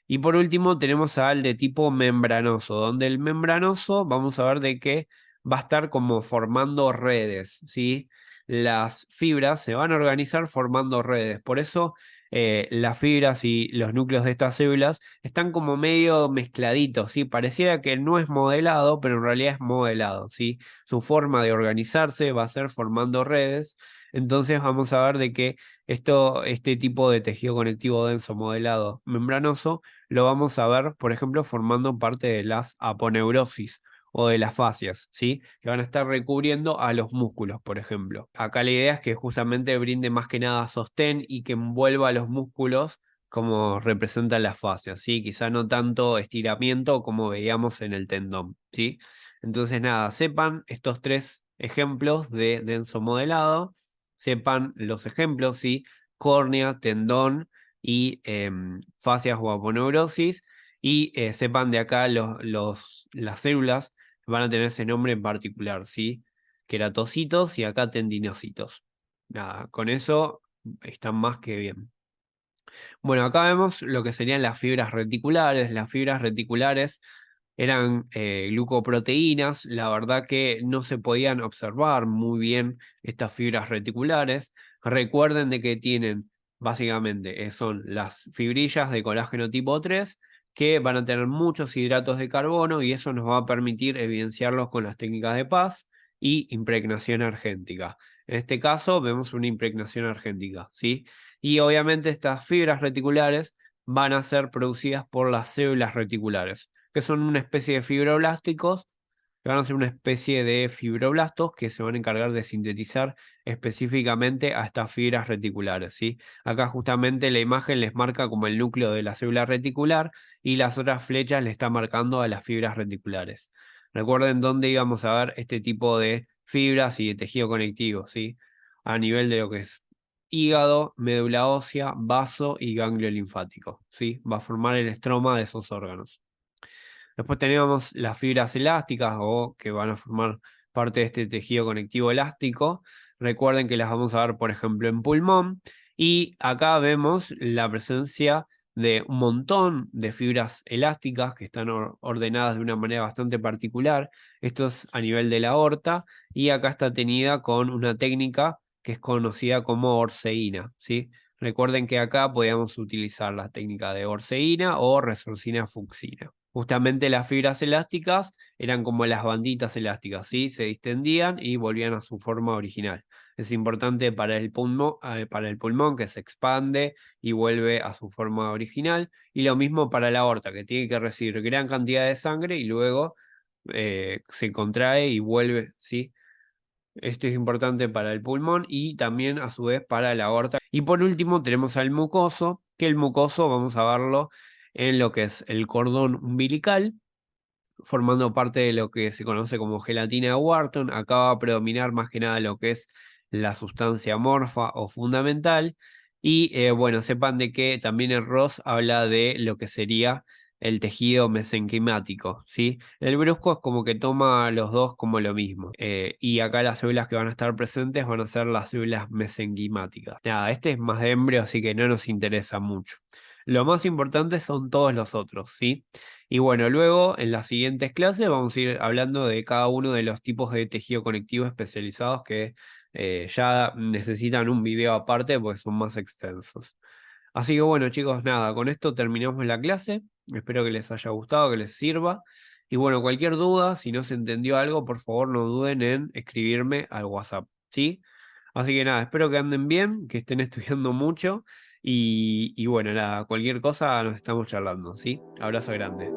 Y por último tenemos al de tipo membranoso, donde el membranoso vamos a ver de que va a estar como formando redes, ¿sí? Las fibras se van a organizar formando redes, por eso las fibras y los núcleos de estas células están como medio mezcladitos, ¿sí? Pareciera que no es modelado, pero en realidad es modelado, ¿sí? Su forma de organizarse va a ser formando redes, entonces vamos a ver de que este tipo de tejido conectivo denso modelado membranoso lo vamos a ver, por ejemplo, formando parte de las aponeurosis o de las fascias, ¿sí? Que van a estar recubriendo a los músculos, por ejemplo. Acá la idea es que justamente brinde más que nada sostén y que envuelva a los músculos como representan las fascias, ¿sí? Quizá no tanto estiramiento como veíamos en el tendón, ¿sí? Entonces, nada, sepan estos tres ejemplos de denso modelado, sepan los ejemplos, ¿sí? Córnea, tendón y fascias o aponeurosis, y sepan de acá las células van a tener ese nombre en particular, ¿sí? Queratocitos y acá tendinocitos. Nada, con eso están más que bien. Bueno, acá vemos lo que serían las fibras reticulares. Las fibras reticulares eran glucoproteínas. La verdad que no se podían observar muy bien estas fibras reticulares. Recuerden de que tienen, básicamente, son las fibrillas de colágeno tipo 3 que van a tener muchos hidratos de carbono y eso nos va a permitir evidenciarlos con las técnicas de Paz y impregnación argéntica. En este caso vemos una impregnación argéntica, ¿sí? Y obviamente estas fibras reticulares van a ser producidas por las células reticulares, que son una especie de fibroblásticos, que van a ser una especie de fibroblastos que se van a encargar de sintetizar específicamente a estas fibras reticulares, ¿sí? Acá justamente la imagen les marca como el núcleo de la célula reticular y las otras flechas le están marcando a las fibras reticulares. Recuerden dónde íbamos a ver este tipo de fibras y de tejido conectivo, ¿sí? A nivel de lo que es hígado, médula ósea, vaso y ganglio linfático, ¿sí? Va a formar el estroma de esos órganos. Después tenemos las fibras elásticas o que van a formar parte de este tejido conectivo elástico. Recuerden que las vamos a ver, por ejemplo, en pulmón. Y acá vemos la presencia de un montón de fibras elásticas que están ordenadas de una manera bastante particular. Esto es a nivel de la aorta y acá está tenida con una técnica que es conocida como orceína, ¿sí? Recuerden que acá podíamos utilizar la técnica de orceína o resorcina fucsina. Justamente las fibras elásticas eran como las banditas elásticas, ¿sí? Se distendían y volvían a su forma original. Es importante para el pulmón que se expande y vuelve a su forma original. Y lo mismo para la aorta, que tiene que recibir gran cantidad de sangre y luego se contrae y vuelve, ¿sí? Esto es importante para el pulmón y también a su vez para la aorta. Y por último tenemos al mucoso, que el mucoso vamos a verlo en lo que es el cordón umbilical, formando parte de lo que se conoce como gelatina de Wharton. Acá va a predominar más que nada lo que es la sustancia amorfa o fundamental. Y bueno, sepan de que también el Ross habla de lo que sería el tejido mesenquimático, ¿sí? El brusco es como que toma los dos como lo mismo. Y acá las células que van a estar presentes van a ser las células mesenquimáticas. Nada, este es más de embrio, así que no nos interesa mucho. Lo más importante son todos los otros, ¿sí? Y bueno, luego en las siguientes clases vamos a ir hablando de cada uno de los tipos de tejido conectivo especializados que ya necesitan un video aparte porque son más extensos. Así que bueno, chicos, nada, con esto terminamos la clase. Espero que les haya gustado, que les sirva. Y bueno, cualquier duda, si no se entendió algo, por favor no duden en escribirme al WhatsApp, ¿sí? Así que nada, espero que anden bien, que estén estudiando mucho Y bueno, nada, cualquier cosa nos estamos charlando, ¿sí? Abrazo grande.